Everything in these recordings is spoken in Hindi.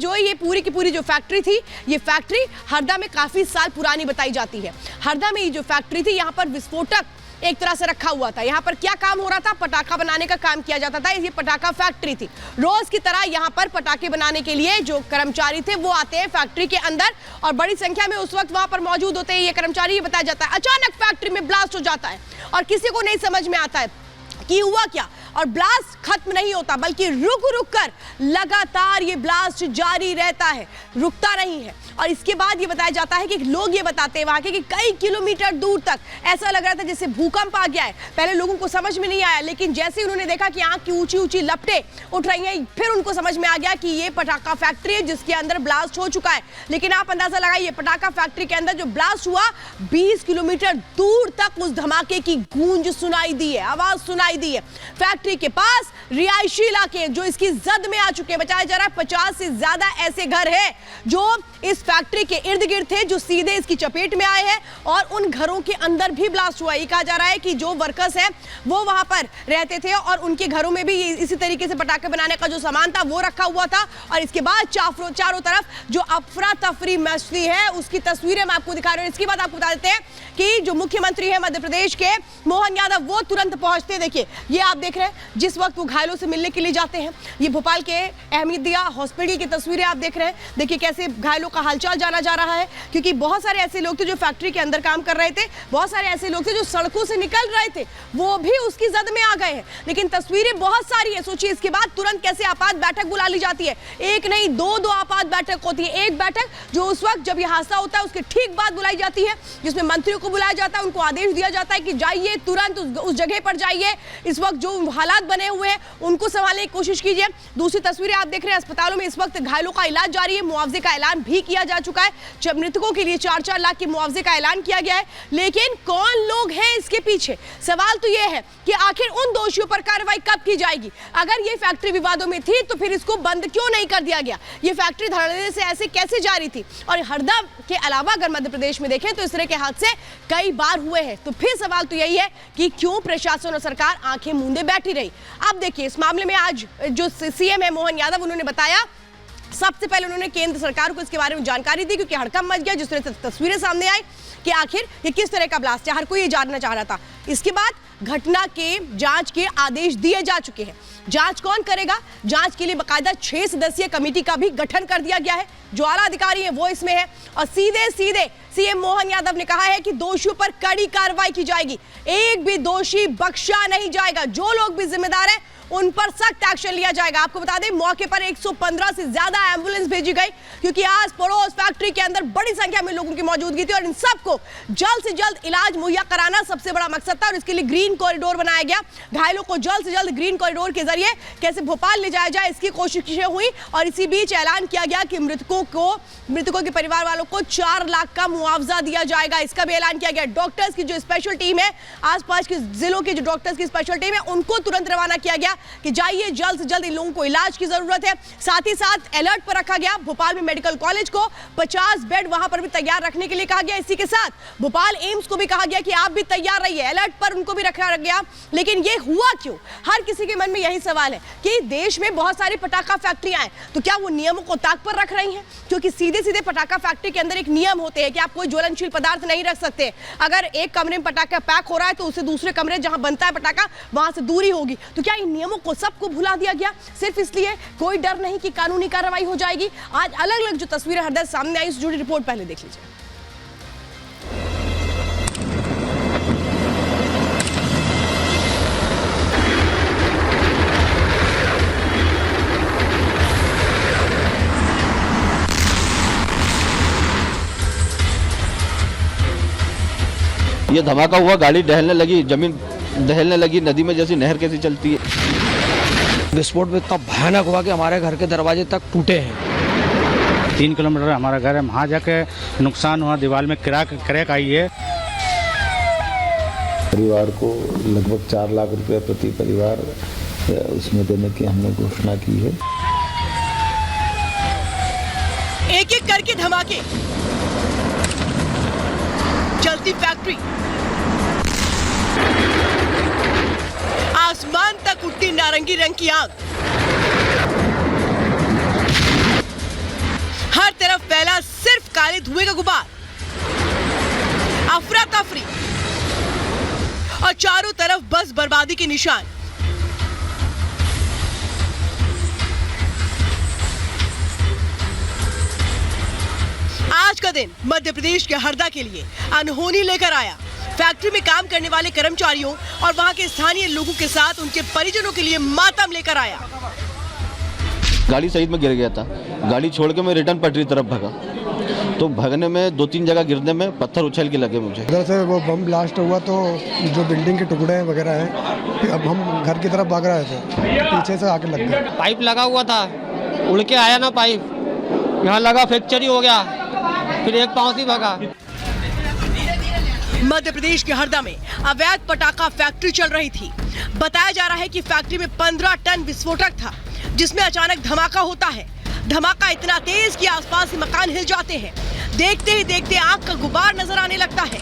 जो ये पूरी की पूरी जो फैक्ट्री थी, ये फैक्ट्री हरदा में काफी साल पुरानी बताई जाती है। हरदा में ये जो फैक्ट्री थी, यहाँ पर विस्फोटक एक तरह से रखा हुआ था। यहाँ पर क्या काम हो रहा था? पटाखा बनाने का काम किया जाता था। ये पटाखा फैक्ट्री थी। रोज की तरह यहाँ पर पटाखे बनाने के लिए जो कर्मचारी थे वो आते हैं फैक्ट्री के अंदर और बड़ी संख्या में उस वक्त वहां पर मौजूद होते हैं ये कर्मचारी। ये बताया जाता है अचानक फैक्ट्री में ब्लास्ट हो जाता है और किसी को नहीं समझ में आता है कि हुआ क्या। और ब्लास्ट खत्म नहीं होता बल्कि रुक रुक कर लगातार ये ब्लास्ट जारी रहता है, रुकता नहीं है। और इसके बाद ये बताया जाता है कि लोग ये बताते हैं वहां के कि कई किलोमीटर दूर तक ऐसा लग रहा था जैसे भूकंप आ गया है। पहले लोगों को समझ में नहीं आया, लेकिन जैसे उन्होंने देखा कि आंख की ऊंची ऊंची लपटें उठ रही हैं, फिर उनको समझ में आ गया कि ये पटाखा फैक्ट्री है जिसके अंदर ब्लास्ट हो चुका है। लेकिन आप अंदाजा लगाइए, पटाखा फैक्ट्री के अंदर जो ब्लास्ट हुआ 20 किलोमीटर दूर तक उस धमाके की गूंज सुनाई दी है, आवाज सुनाई दी है। फैक्ट्री के पास रिहायशी इलाके जो इसकी जद में आ चुके हैं। बताया जा रहा है 50 से ज्यादा ऐसे घर हैं जो इस फैक्ट्री के इर्द गिर्द थे, जो सीधे इसकी चपेट में आए हैं और उन घरों के अंदर भी ब्लास्ट हुआ। ये कहा जा रहा है कि जो वर्कर्स हैं वो वहां पर रहते थे और उनके घरों में भी इसी तरीके से पटाखे बनाने का जो सामान था वो रखा हुआ था। और इसके बाद चारों तरफ जो अफरा तफरी मचती है उसकी तस्वीरें मैं आपको दिखा रहे हैं। इसके बाद आपको बता देते हैं कि जो मुख्यमंत्री है मध्य प्रदेश के मोहन यादव, वो तुरंत पहुंचते। देखिए ये आप देख रहे हैं, जिस वक्त वो घायलों से मिलने के लिए जाते हैं, ये भोपाल के अहमदिया हॉस्पिटल की तस्वीरें आप देख रहे हैं। देखिए कैसे घायलों का हालचाल जाना जा रहा है, क्योंकि बहुत सारे ऐसे लोग थे जो फैक्ट्री के अंदर काम कर रहे थे, बहुत सारे ऐसे लोग थे जो सड़कों से निकल रहे थे, वो भी उसकी जद में आ गए हैं। लेकिन तस्वीरें बहुत सारी है। सोचिए इसके बाद तुरंत कैसे आपात बैठक बुला ली जाती है। एक नहीं दो आपात बैठक होती है। एक बैठक जो उस वक्त जब यह हादसा होता है उसके ठीक बाद बुलाई जाती है, जिसमें मंत्रियों को बुलाया जाता है, उनको आदेश दिया जाता है कि जाइए तुरंत उस जगह पर जाइए, इस वक्त जो हालात बने हुए हैं उनको संभालने की कोशिश कीजिए। दूसरी तस्वीरें आप देख रहे हैं, अस्पतालों में इस वक्त घायलों का इलाज जारी है। मुआवजे का ऐलान भी किया जा चुका है। जब मृतकों के लिए 4-4 लाख के मुआवजे का ऐलान किया गया है। लेकिन कौन लोग हैं इसके पीछे? सवाल तो यह है कि आखिर उन दोषियों पर कार्रवाई कब की जाएगी? अगर ये फैक्ट्री विवादों में थी तो फिर इसको बंद क्यों नहीं कर दिया गया? ये फैक्ट्री धड़ल्ले से ऐसे कैसे जारी थी? और हरदा के अलावा अगर मध्य प्रदेश में देखें तो इस तरह के हादसे कई बार हुए हैं। तो फिर सवाल तो यही है कि क्यों प्रशासन और सरकार आंखें मूंदे बैठी रही? अब देखिए इस मामले में आज जो सीएम है मोहन यादव, उन्होंने बताया, सबसे पहले उन्होंने केंद्र सरकार को इसके बारे में जानकारी दी, क्योंकि हड़कंप मच गया जिस तरह से तस्वीरें सामने आई कि आखिर ये किस तरह का ब्लास्ट है, हर कोई ये जानना चाह रहा था। इसके बाद घटना के जांच के आदेश दिए जा चुके हैं। जांच कौन करेगा? जांच के लिए बकायदा 6 सदस्यीय कमेटी का भी गठन कर दिया गया है। जो आला अधिकारी है वो इसमें है और सीधे सीएम मोहन यादव ने कहा है कि दोषियों पर कड़ी कार्रवाई की जाएगी, एक भी दोषी बख्शा नहीं जाएगा, जो लोग भी जिम्मेदार हैं उन पर सख्त एक्शन लिया जाएगा। आपको बता दें मौके पर 115 से ज्यादा एम्बुलेंस भेजी गई, क्योंकि आज पड़ोस फैक्ट्री के अंदर बड़ी संख्या में लोगों की मौजूदगी थी और इन सबको जल्द से जल्द इलाज मुहैया कराना सबसे बड़ा मकसद था। और इसके लिए ग्रीन कॉरिडोर बनाया गया। घायलों को जल्द से जल्द ग्रीन कॉरिडोर के जरिए कैसे भोपाल ले जाया जाए, इसकी कोशिशें हुई। और इसी बीच ऐलान किया गया कि मृतकों के परिवार वालों को 4 लाख का मुआवजा दिया जाएगा, इसका भी ऐलान किया गया। डॉक्टर्स की जो स्पेशल टीम है, आसपास के जिलों के जो डॉक्टर्स की स्पेशल टीम है, उनको तुरंत रवाना किया गया कि जाइए, जल्द से जल्द इन लोगों को इलाज की जरूरत है। साथ ही साथ अलर्ट पर रखा गया भोपाल में मेडिकल कॉलेज को, 50 बेड वहां पर भी तैयार रखने के लिए कहा गया। इसी के साथ भोपाल एम्स को भी कहा गया कि आप भी तैयार रहिए, अलर्ट पर उनको भी रखा गया। लेकिन ये हुआ क्यों? हर किसी के मन में यही सवाल है कि देश में बहुत सारी पटाखा फैक्ट्रियां हैं, तो क्या वो नियमों को ताक पर रख रही हैं? क्योंकि सीधे पटाखा फैक्ट्री के अंदर एक नियम होते हैं कि आप कोई ज्वलनशील पदार्थ नहीं रख सकते। अगर एक कमरे में पटाखा पैक हो रहा है तो उसे दूसरे कमरे जहां बनता है पटाखा वहां से दूरी होगी। तो क्या इन नियमों को सबको भुला दिया गया सिर्फ इसलिए? कोई डर नहीं कि कानूनी कार्रवाई हो जाएगी। आज अलग अलग जो तस्वीरें हरदा सामने आई, उससे जुड़ी रिपोर्ट पहले देख लीजिए। ये धमाका हुआ, गाड़ी दहलने लगी, जमीन दहलने लगी, नदी में जैसी नहर कैसी चलती है। विस्फोट में इतना भयानक हुआ कि हमारे घर के दरवाजे तक टूटे हैं। 3 किलोमीटर हमारा घर है, वहाँ जाके नुकसान हुआ, दीवार में क्रैक आई है। परिवार को लगभग 4 लाख रुपए प्रति परिवार उसमें देने की हमने घोषणा की है। एक एक करके धमाके, जलती फैक्ट्री, आसमान तक उठती नारंगी रंग की आग। फैले धुएं का गुबार, अफरा तफरी और चारों तरफ बस बर्बादी के निशान। आज का दिन मध्य प्रदेश के हरदा के लिए अनहोनी लेकर आया। फैक्ट्री में काम करने वाले कर्मचारियों और वहां के स्थानीय लोगों के साथ उनके परिजनों के लिए मातम लेकर आया। गाड़ी सहित में गिर गया था। गाड़ी छोड़ के मैं रिटर्न पटरी तरफ भागा, तो भागने में 2-3 जगह गिरने में पत्थर उछल के लगे मुझे। इधर से वो बम ब्लास्ट हुआ तो जो बिल्डिंग के टुकड़े वगैरह हैं, अब हम घर की तरफ भाग रहे थे, पीछे से आके लग गया। पाइप लगा हुआ था, उड़ के आया ना पाइप, यहाँ लगा फ्रैक्चर ही हो गया, फिर एक पांव से भागा। मध्य प्रदेश के हरदा में अवैध पटाखा फैक्ट्री चल रही थी। बताया जा रहा है कि फैक्ट्री में 15 टन विस्फोटक था, जिसमें अचानक धमाका होता है। धमाका इतना तेज कि आसपास के मकान हिल जाते हैं। देखते ही देखते आग का गुबार नजर आने लगता है।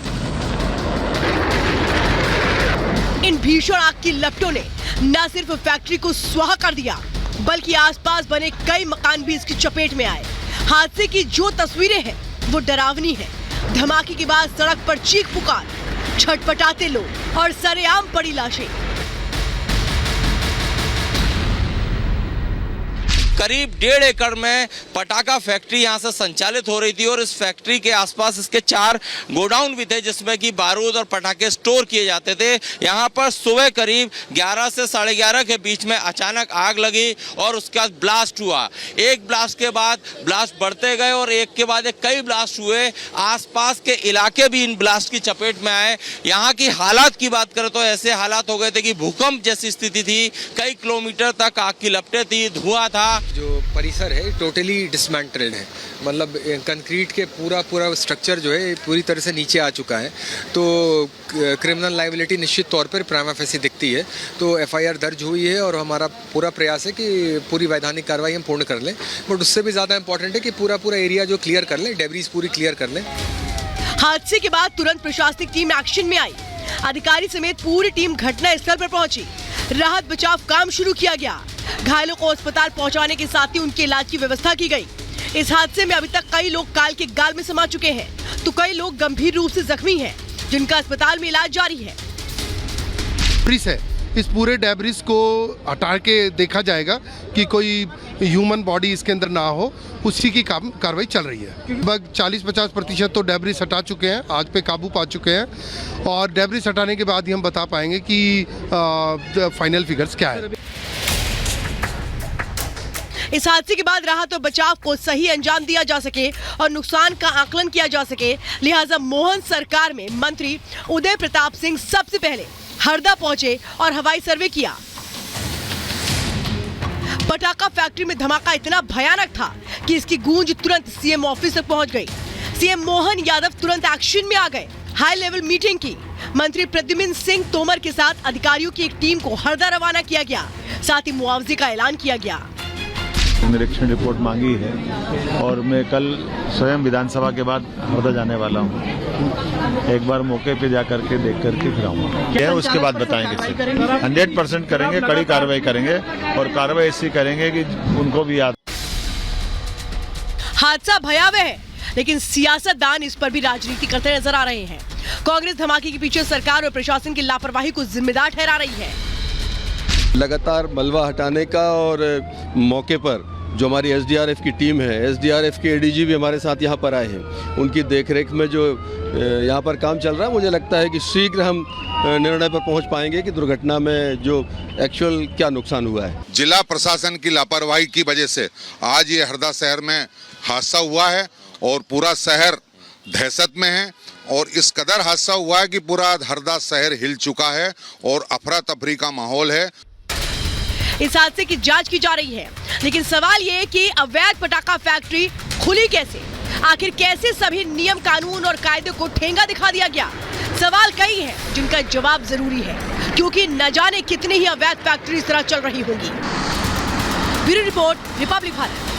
इन भीषण आग की लपटों ने न सिर्फ फैक्ट्री को स्वाहा कर दिया, बल्कि आसपास बने कई मकान भी इसकी चपेट में आए। हादसे की जो तस्वीरें हैं वो डरावनी है। धमाके के बाद सड़क पर चीख पुकार, छटपटाते लोग और सरेआम पड़ी लाशें। करीब 1.5 एकड़ में पटाखा फैक्ट्री यहाँ से संचालित हो रही थी और इस फैक्ट्री के आसपास इसके 4 गोडाउन भी थे जिसमें कि बारूद और पटाखे स्टोर किए जाते थे। यहाँ पर सुबह करीब 11 से 11:30 के बीच में अचानक आग लगी और उसके बाद ब्लास्ट हुआ। एक ब्लास्ट के बाद ब्लास्ट बढ़ते गए और एक के बाद एक कई ब्लास्ट हुए। आसपास के इलाके भी इन ब्लास्ट की चपेट में आए। यहाँ की हालात की बात करें तो ऐसे हालात हो गए थे कि भूकंप जैसी स्थिति थी। कई किलोमीटर तक आग की लपटें थी, धुआं था। जो परिसर है टोटली डिसमेंटल्ड है, मतलब कंक्रीट के पूरा स्ट्रक्चर जो है पूरी तरह से नीचे आ चुका है। तो क्रिमिनल लायबिलिटी निश्चित तौर पर प्राइमा फेसी दिखती है। तो एफआईआर दर्ज हुई है और हमारा पूरा प्रयास है कि पूरी वैधानिक कार्रवाई हम पूर्ण कर लें। बट उससे भी ज़्यादा इंपॉर्टेंट है कि पूरा एरिया जो क्लियर कर लें, डेब्रीज पूरी क्लियर कर लें। हादसे के बाद तुरंत प्रशासनिक टीम एक्शन में आई। अधिकारी समेत पूरी टीम घटना स्थल पर पहुंची। राहत बचाव काम शुरू किया गया। घायलों को अस्पताल पहुंचाने के साथ ही उनके इलाज की व्यवस्था की गई। इस हादसे में अभी तक कई लोग काल के गाल में समा चुके हैं, तो कई लोग गंभीर रूप से जख्मी हैं, जिनका अस्पताल में इलाज जारी है। इस पूरे डेब्रिस को हटा के देखा जाएगा कि कोई ह्यूमन बॉडी इसके अंदर ना हो, उसी की कार्रवाई चल रही है। लगभग 40-50% तो डेब्रिस हटा चुके हैं, आग पे काबू पा चुके हैं और डेब्रिस हटाने के बाद ही हम बता पाएंगे कि फाइनल फिगर्स क्या है। इस हादसे के बाद राहत और बचाव को सही अंजाम दिया जा सके और नुकसान का आकलन किया जा सके, लिहाजा मोहन सरकार में मंत्री उदय प्रताप सिंह सबसे पहले हरदा पहुंचे और हवाई सर्वे किया। पटाखा फैक्ट्री में धमाका इतना भयानक था कि इसकी गूंज तुरंत सीएम ऑफिस तक पहुंच गई। सीएम मोहन यादव तुरंत एक्शन में आ गए। हाई लेवल मीटिंग की। मंत्री प्रद्युम्न सिंह तोमर के साथ अधिकारियों की एक टीम को हरदा रवाना किया गया। साथ ही मुआवजे का ऐलान किया गया। निरीक्षण रिपोर्ट मांगी है और मैं कल स्वयं विधानसभा के बाद हरदा जाने वाला हूँ। एक बार मौके पे जा करके देख करके फिर आऊँगा। क्या उसके बाद बताएंगे। 100% करेंगे, कड़ी कार्रवाई करेंगे और कार्रवाई ऐसी करेंगे कि उनको भी याद। हादसा भयावह है, लेकिन सियासतदान इस पर भी राजनीति करते नजर आ रहे हैं। कांग्रेस धमाके के पीछे सरकार और प्रशासन की लापरवाही को जिम्मेदार ठहरा रही है। लगातार मलबा हटाने का और मौके पर जो हमारी एसडीआरएफ की टीम है, एसडीआरएफ के एडीजी भी हमारे साथ यहाँ पर आए हैं। उनकी देखरेख में जो यहाँ पर काम चल रहा है, मुझे लगता है कि शीघ्र हम निर्णय पर पहुँच पाएंगे कि दुर्घटना में जो एक्चुअल क्या नुकसान हुआ है। जिला प्रशासन की लापरवाही की वजह से आज ये हरदा शहर में हादसा हुआ है और पूरा शहर दहशत में है और इस कदर हादसा हुआ है कि पूरा हरदा शहर हिल चुका है और अफरा तफरी का माहौल है। इस हादसे की जांच की जा रही है, लेकिन सवाल ये कि अवैध पटाखा फैक्ट्री खुली कैसे? आखिर कैसे सभी नियम कानून और कायदे को ठेंगा दिखा दिया गया? सवाल कई हैं जिनका जवाब जरूरी है, क्योंकि न जाने कितनी ही अवैध फैक्ट्री इस तरह चल रही होंगी। Bureau report, Republic Bharat.